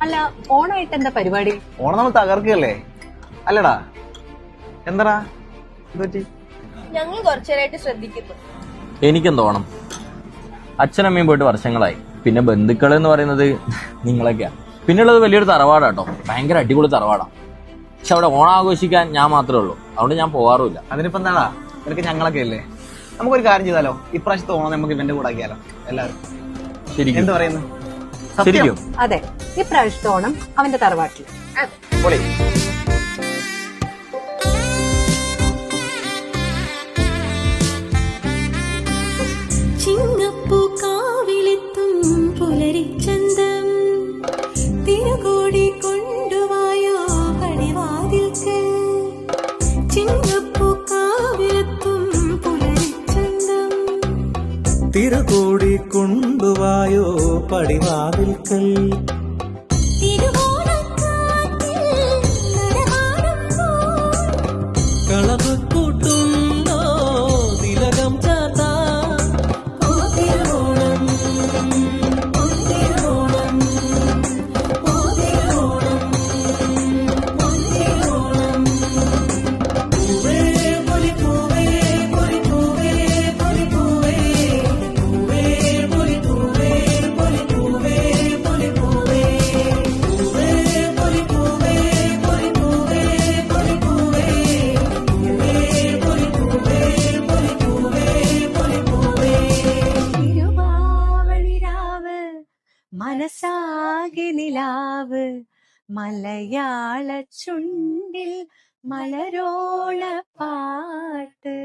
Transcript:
അല്ല, ഓണായിട്ട് എന്താ പരിപാടി? ഓണം നമ്മൾ തകർക്കല്ലേ അല്ലടാ? എന്താടാ പറ്റി? ഞങ്ങൾ കുറച്ചേരായിട്ട് ശ്രദ്ധിക്കുന്നു. എനിക്കെന്ത് ഓണം? അച്ഛനമ്മയും പോയിട്ട് വർഷങ്ങളായി. പിന്നെ ബന്ധുക്കൾ എന്ന് പറയുന്നത് നിങ്ങളൊക്കെയാ. പിന്നെയുള്ളത് വലിയൊരു തറവാടാട്ടോ, ഭയങ്കര അടിപൊളി തറവാടാ. പക്ഷെ അവിടെ ഓണം ആഘോഷിക്കാൻ ഞാൻ മാത്രമേ ഉള്ളൂ, അതുകൊണ്ട് ഞാൻ പോവാറുമില്ല. അതിനിപ്പോ എന്താടാ, ഇവർക്ക് ഞങ്ങളൊക്കെ അല്ലേ. നമുക്കൊരു കാര്യം ചെയ്താലോ, ഇപ്രാവശ്യത്തെ ഓണം നമുക്ക് ഇവന്റെ കൂടെ ആക്കിയാലോ എല്ലാവരും? ശരിക്കും എന്ത് പറയുന്നു? ശരിക്കും അതെ, ഇപ്രാവശ്യത്തെ ഓണം അവന്റെ തറവാട്ടിൽ. പൊളി. ചിങ്ങപ്പൂ കാവിലെത്തും പുലരിച്ചന്തം തിരുകോടി കൊണ്ടുവായോ പടിവാതിൽക്ക്. ചിങ്ങപ്പൂ കാവിലെത്തും പുലരിച്ചന്തം തിരുകോടി കൊണ്ടുവായോ പടിവാതിൽക്കൽ. കളവ് കൂട്ടുന്നോ തിലകം ചാത്താ. മനസാകെ നിലാവ്, മലയാള ചുണ്ടിൽ മലരോള പാട്ട്.